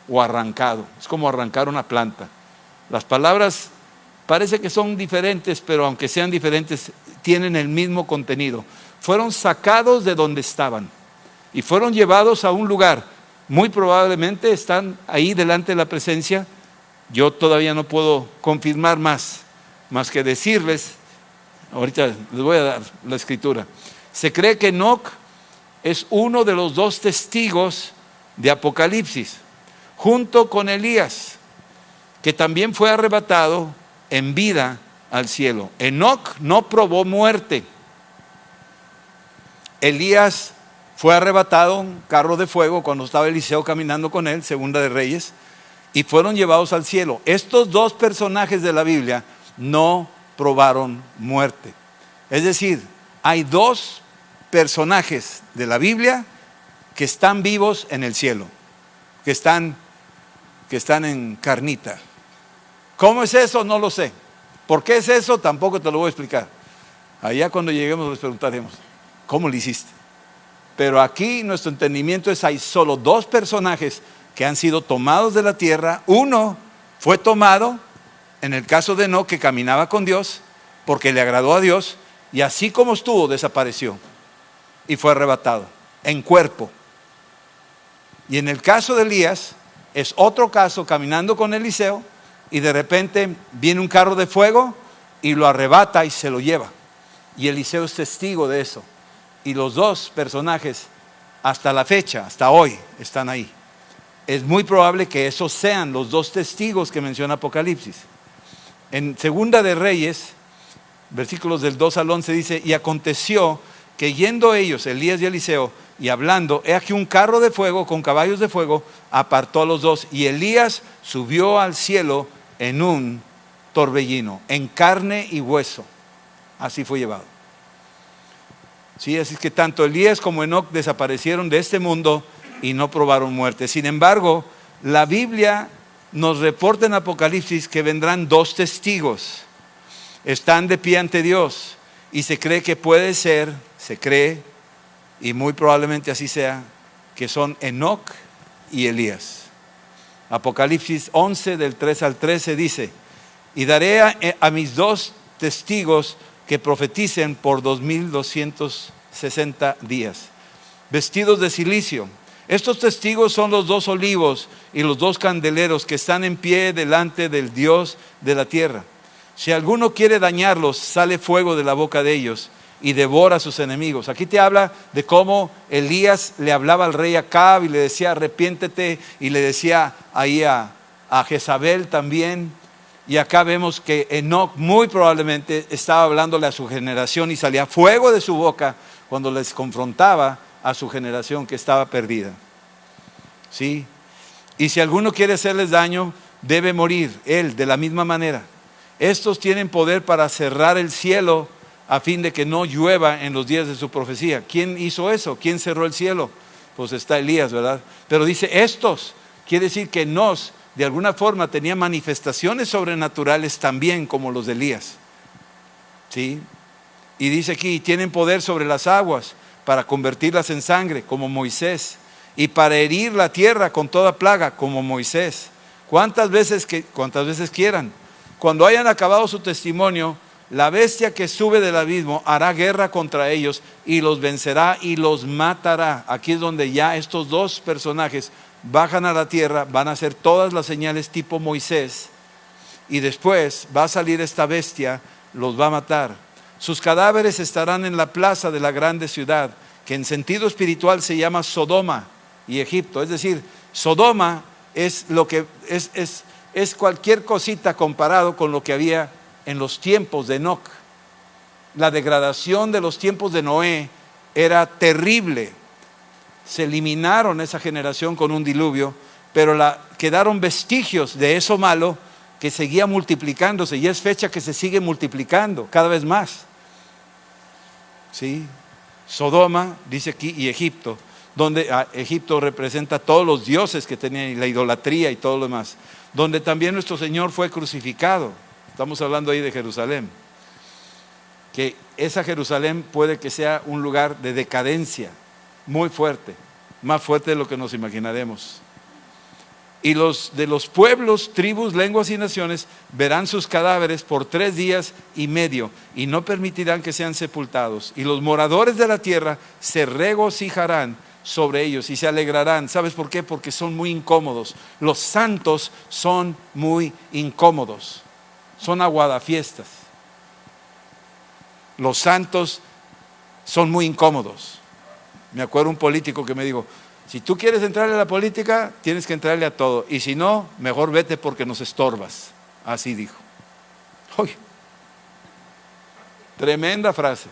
o arrancado. Es como arrancar una planta. Las palabras parece que son diferentes, pero aunque sean diferentes, tienen el mismo contenido. Fueron sacados de donde estaban y fueron llevados a un lugar. Muy probablemente están ahí delante de la presencia. Yo todavía no puedo confirmar más que decirles, ahorita les voy a dar la escritura. Se cree que Enoc es uno de los dos testigos de Apocalipsis, junto con Elías, que también fue arrebatado en vida al cielo. Enoc no probó muerte. Elías fue arrebatado en carro de fuego cuando estaba Eliseo caminando con él, Segunda de Reyes, y fueron llevados al cielo. Estos dos personajes de la Biblia no probaron muerte. Es decir, hay dos personajes de la Biblia que están vivos en el cielo, que están en carnita. ¿Cómo es eso? No lo sé. ¿Por qué es eso? Tampoco te lo voy a explicar. Allá cuando lleguemos les preguntaremos, ¿cómo lo hiciste? Pero aquí nuestro entendimiento es, hay solo dos personajes que han sido tomados de la tierra. Uno fue tomado en el caso de Enoc, que caminaba con Dios porque le agradó a Dios, y así como estuvo, desapareció y fue arrebatado en cuerpo. Y en el caso de Elías es otro caso, caminando con Eliseo, y de repente viene un carro de fuego y lo arrebata y se lo lleva, y Eliseo es testigo de eso. Y los dos personajes hasta la fecha, hasta hoy, están ahí. Es muy probable que esos sean los dos testigos que menciona Apocalipsis. En Segunda de Reyes, versículos del 2 al 11 dice, y aconteció que yendo ellos, Elías y Eliseo, y hablando, he aquí un carro de fuego con caballos de fuego apartó a los dos, y Elías subió al cielo en un torbellino, en carne y hueso. Así fue llevado. Sí, así que tanto Elías como Enoc desaparecieron de este mundo y no probaron muerte. Sin embargo, la Biblia nos reporta en Apocalipsis que vendrán dos testigos. Están de pie ante Dios y se cree que puede ser, se cree, y muy probablemente así sea, que son Enoc y Elías. Apocalipsis 11 del 3 al 13 dice, y daré a mis dos testigos que profeticen por 2260 días, vestidos de cilicio. Estos testigos son los dos olivos y los dos candeleros que están en pie delante del Dios de la tierra. Si alguno quiere dañarlos, sale fuego de la boca de ellos y devora a sus enemigos. Aquí te habla de cómo Elías le hablaba al rey Acab y le decía arrepiéntete, y le decía ahí a Jezabel también. Y acá vemos que Enoc muy probablemente estaba hablándole a su generación y salía fuego de su boca cuando les confrontaba a su generación que estaba perdida. ¿Sí? Y si alguno quiere hacerles daño, debe morir él de la misma manera. Estos tienen poder para cerrar el cielo a fin de que no llueva en los días de su profecía. ¿Quién hizo eso? ¿Quién cerró el cielo? Pues está Elías, ¿verdad? Pero dice estos, quiere decir que Nos, de alguna forma, tenía manifestaciones sobrenaturales también como los de Elías. ¿Sí? Y dice aquí, tienen poder sobre las aguas para convertirlas en sangre, como Moisés, y para herir la tierra con toda plaga, como Moisés. Cuántas veces quieran. Cuando hayan acabado su testimonio, la bestia que sube del abismo hará guerra contra ellos y los vencerá y los matará. Aquí es donde ya estos dos personajes bajan a la tierra, van a hacer todas las señales tipo Moisés, y después va a salir esta bestia, los va a matar. Sus cadáveres estarán en la plaza de la grande ciudad, que en sentido espiritual se llama Sodoma y Egipto. Es decir, Sodoma es lo que es cualquier cosita comparado con lo que había en los tiempos de Enoc. La degradación de los tiempos de Noé era terrible. Se eliminaron esa generación con un diluvio, pero quedaron vestigios de eso malo que seguía multiplicándose, y es fecha que se sigue multiplicando cada vez más. ¿Sí? Sodoma, dice aquí, y Egipto, donde Egipto representa todos los dioses que tenían y la idolatría y todo lo demás, donde también nuestro Señor fue crucificado. Estamos hablando ahí de Jerusalén, que esa Jerusalén puede que sea un lugar de decadencia muy fuerte, más fuerte de lo que nos imaginaremos. Y los de los pueblos, tribus, lenguas y naciones verán sus cadáveres por 3 días y medio y no permitirán que sean sepultados. Y los moradores de la tierra se regocijarán sobre ellos y se alegrarán. ¿Sabes por qué? Porque son muy incómodos. Los santos son muy incómodos. Son aguadafiestas. Los santos son muy incómodos. Me acuerdo un político que me dijo: si tú quieres entrarle a la política, tienes que entrarle a todo, y si no, mejor vete porque nos estorbas. Así dijo. Oye, tremenda frase.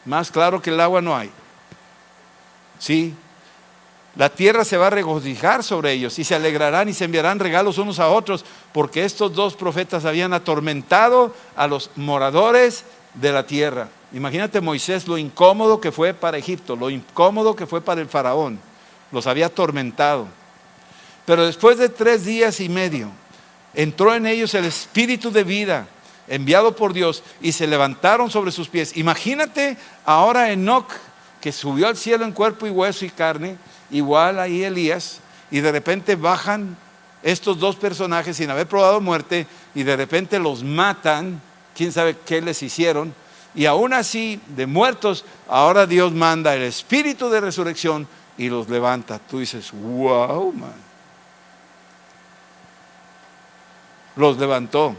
Más claro que el agua no hay. Sí, la tierra se va a regocijar sobre ellos y se alegrarán y se enviarán regalos unos a otros, porque estos dos profetas habían atormentado a los moradores de la tierra. Imagínate Moisés, lo incómodo que fue para Egipto, lo incómodo que fue para el faraón. Los había atormentado. Pero después de 3 días y medio, entró en ellos el espíritu de vida enviado por Dios y se levantaron sobre sus pies. Imagínate ahora Enoc, que subió al cielo en cuerpo y hueso y carne, igual ahí Elías, y de repente bajan estos dos personajes sin haber probado muerte, y de repente los matan. Quién sabe qué les hicieron, y aún así, de muertos, ahora Dios manda el espíritu de resurrección y los levanta. Tú dices: wow, man. Los levantó.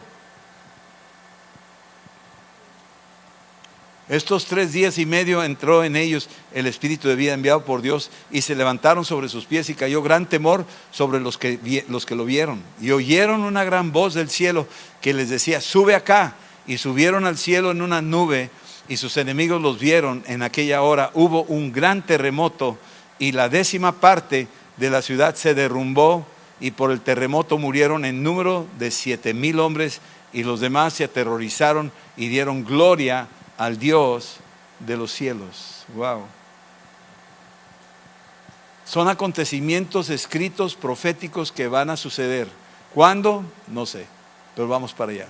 Estos 3 días y medio entró en ellos el espíritu de vida enviado por Dios, y se levantaron sobre sus pies, y cayó gran temor sobre los que lo vieron. Y oyeron una gran voz del cielo que les decía: sube acá. Y subieron al cielo en una nube, y sus enemigos los vieron. En aquella hora hubo un gran terremoto, y la 10ª parte de la ciudad se derrumbó, y por el terremoto murieron en número de 7,000 hombres, y los demás se aterrorizaron y dieron gloria al Dios de los cielos. Wow. Son acontecimientos escritos, proféticos, que van a suceder. ¿Cuándo? No sé, pero vamos para allá.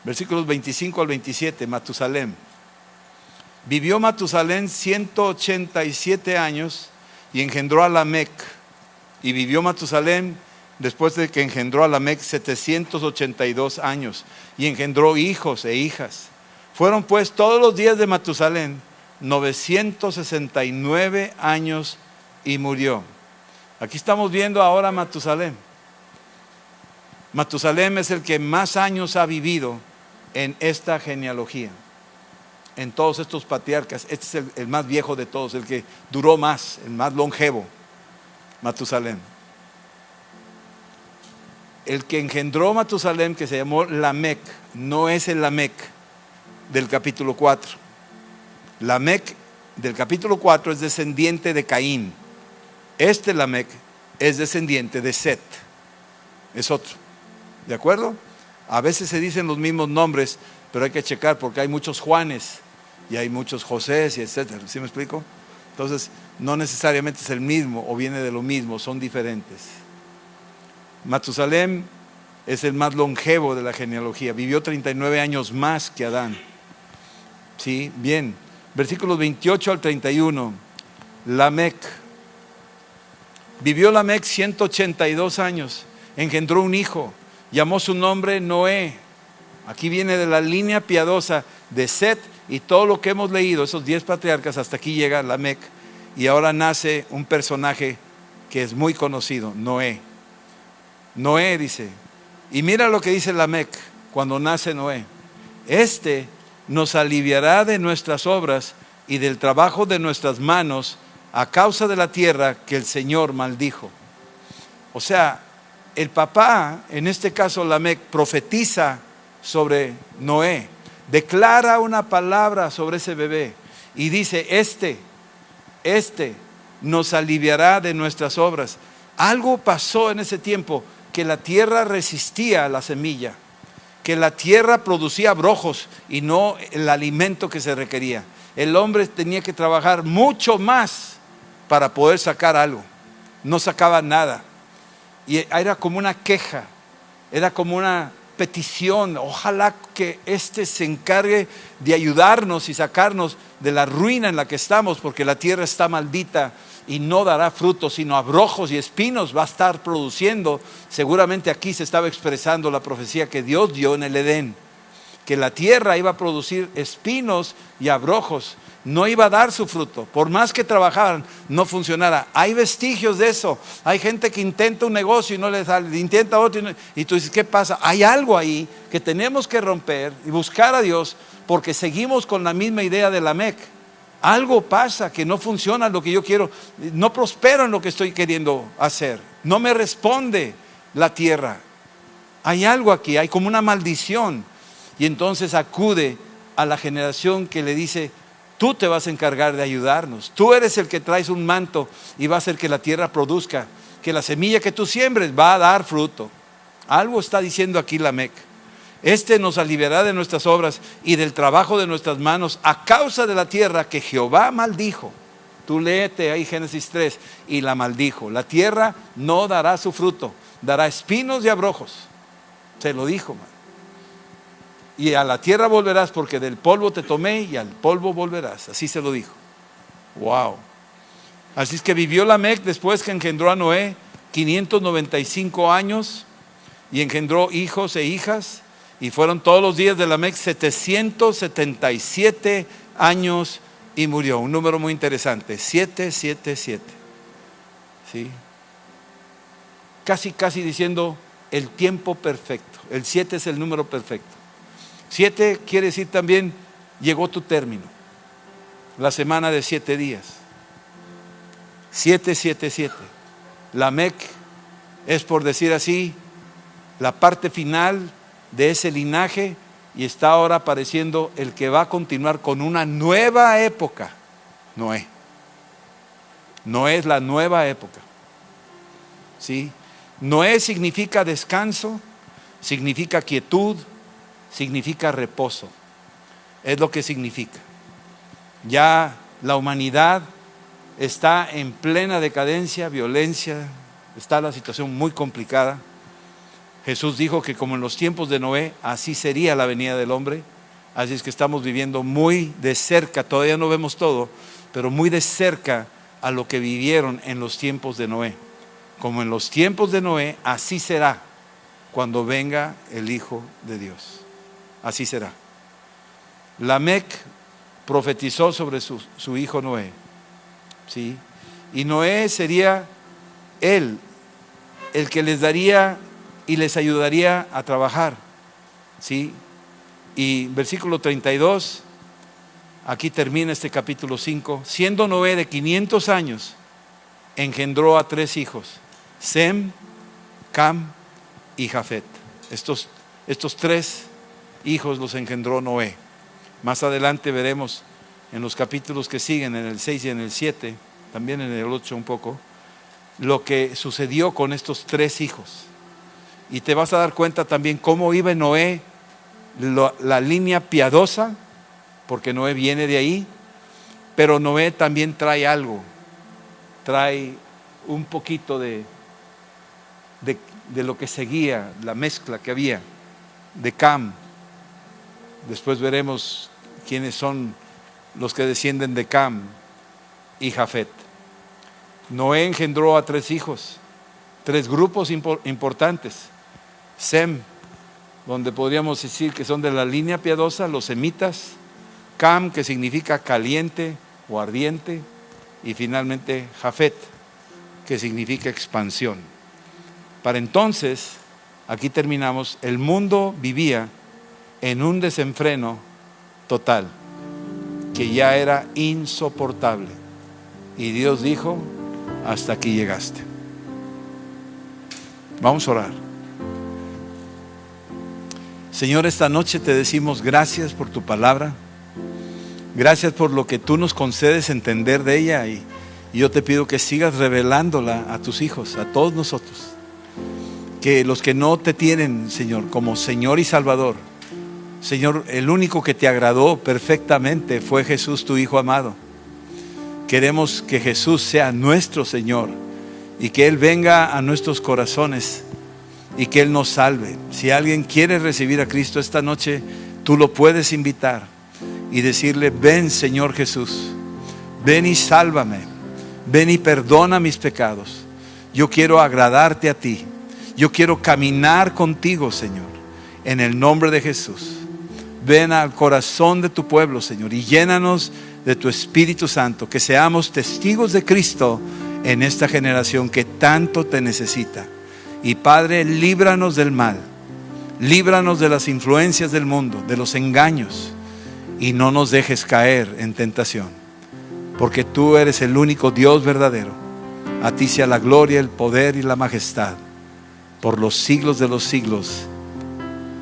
Versículos 25 al 27, Matusalén. Vivió Matusalén 187 años y engendró a Lamec. Y vivió Matusalén, después de que engendró a Lamec, 782 años, y engendró hijos e hijas. Fueron pues todos los días de Matusalén 969 años y murió. Aquí estamos viendo ahora a Matusalén. Matusalén es el que más años ha vivido en esta genealogía, en todos estos patriarcas. Este es el más viejo de todos, el que duró más, el más longevo, Matusalén. El que engendró Matusalén, que se llamó Lamec, no es el Lamec del capítulo 4. Lamec del capítulo 4 es descendiente de Caín. Este Lamec es descendiente de Set. Es otro. ¿De acuerdo? A veces se dicen los mismos nombres, pero hay que checar porque hay muchos Juanes y hay muchos Josés y etcétera. ¿Sí me explico? Entonces, no necesariamente es el mismo o viene de lo mismo, son diferentes. Matusalem es el más longevo de la genealogía, vivió 39 años más que Adán. Sí, bien. Versículos 28 al 31. Lamec. Vivió Lamec 182 años, engendró un hijo, llamó su nombre Noé. Aquí viene de la línea piadosa de Set y todo lo que hemos leído, esos 10 patriarcas, hasta aquí llega Lamec. Y ahora nace un personaje que es muy conocido, Noé. Noé dice, y mira lo que dice Lamec cuando nace Noé. Este nos aliviará de nuestras obras y del trabajo de nuestras manos a causa de la tierra que el Señor maldijo. O sea, el papá, en este caso Lamec, profetiza sobre Noé, declara una palabra sobre ese bebé y dice, este nos aliviará de nuestras obras. Algo pasó en ese tiempo, que la tierra resistía a la semilla, que la tierra producía abrojos y no el alimento que se requería. El hombre tenía que trabajar mucho más para poder sacar algo, no sacaba nada. Y era como una queja, era como una petición, ojalá que se encargue de ayudarnos y sacarnos de la ruina en la que estamos, porque la tierra está maldita y no dará frutos, sino abrojos y espinos va a estar produciendo. Seguramente aquí se estaba expresando la profecía que Dios dio en el Edén, que la tierra iba a producir espinos y abrojos, no iba a dar su fruto, por más que trabajaran, no funcionara. Hay vestigios de eso, hay gente que intenta un negocio y no le sale, intenta otro y tú dices, ¿qué pasa? Hay algo ahí que tenemos que romper y buscar a Dios, porque seguimos con la misma idea de Lamec. Algo pasa que no funciona lo que yo quiero, no prospero en lo que estoy queriendo hacer, no me responde la tierra. Hay algo aquí, hay como una maldición. Y entonces acude a la generación que le dice, tú te vas a encargar de ayudarnos, tú eres el que traes un manto y va a hacer que la tierra produzca, que la semilla que tú siembres va a dar fruto. Algo está diciendo aquí Lamec. Este nos aliviará de nuestras obras y del trabajo de nuestras manos a causa de la tierra que Jehová maldijo. Tú léete ahí Génesis 3, y la maldijo. La tierra no dará su fruto, dará espinos y abrojos. Se lo dijo, man. Y a la tierra volverás, porque del polvo te tomé y al polvo volverás. Así se lo dijo. Wow. Así es que vivió Lamec después que engendró a Noé 595 años y engendró hijos e hijas, y fueron todos los días de Lamec 777 años y murió. Un número muy interesante, 777. ¿Sí? Casi diciendo el tiempo perfecto. El 7 es el número perfecto. 7 quiere decir también llegó tu término, la semana de 7 días. 777. Lamec es, por decir así, la parte final de ese linaje, y está ahora apareciendo el que va a continuar con una nueva época. Noé es la nueva época. ¿Sí? Noé significa descanso, significa quietud, significa reposo. Es lo que significa. Ya la humanidad está en plena decadencia, violencia, está la situación muy complicada. Jesús dijo que como en los tiempos de Noé, así sería la venida del hombre. Así es que estamos viviendo muy de cerca, todavía no vemos todo, pero muy de cerca a lo que vivieron en los tiempos de Noé. Como en los tiempos de Noé, así será cuando venga el Hijo de Dios. Así será. Lamec profetizó sobre su hijo Noé. ¿Sí? Y Noé sería él el que les daría y les ayudaría a trabajar. ¿Sí? Y versículo 32, aquí termina este capítulo 5. Siendo Noé de 500 años, engendró a 3 hijos: Sem, Cam y Jafet. Estos 3 hijos los engendró Noé. Más adelante veremos en los capítulos que siguen, en el 6 y en el 7, también en el 8 un poco, lo que sucedió con estos 3 hijos. Y te vas a dar cuenta también cómo iba Noé la línea piadosa, porque Noé viene de ahí, pero Noé también trae algo, trae un poquito de lo que seguía, la mezcla que había, de Cam. Después veremos quiénes son los que descienden de Cam y Jafet. Noé engendró a 3 hijos, 3 grupos importantes. Sem, donde podríamos decir que son de la línea piadosa, los semitas. Cam, que significa caliente o ardiente. Y finalmente Jafet, que significa expansión. Para entonces, aquí terminamos, el mundo vivía en un desenfreno total, que ya era insoportable. Y Dios dijo: hasta aquí llegaste. Vamos a orar. Señor, esta noche te decimos gracias por tu palabra. Gracias por lo que tú nos concedes entender de ella. Y yo te pido que sigas revelándola a tus hijos, a todos nosotros. Que los que no te tienen, Señor, como Señor y Salvador, Señor, el único que te agradó perfectamente fue Jesús, tu Hijo amado. Queremos que Jesús sea nuestro Señor y que Él venga a nuestros corazones y que Él nos salve. Si alguien quiere recibir a Cristo esta noche, tú lo puedes invitar y decirle: ven, Señor Jesús, ven y sálvame, ven y perdona mis pecados. Yo quiero agradarte a ti, yo quiero caminar contigo, Señor, en el nombre de Jesús. Ven al corazón de tu pueblo, Señor, y llénanos de tu Espíritu Santo, que seamos testigos de Cristo en esta generación que tanto te necesita. Y Padre, líbranos del mal, líbranos de las influencias del mundo, de los engaños, y no nos dejes caer en tentación, porque tú eres el único Dios verdadero. A ti sea la gloria, el poder y la majestad por los siglos de los siglos.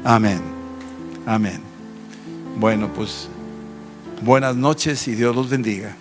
Amén. Amén. Bueno, pues buenas noches y Dios los bendiga.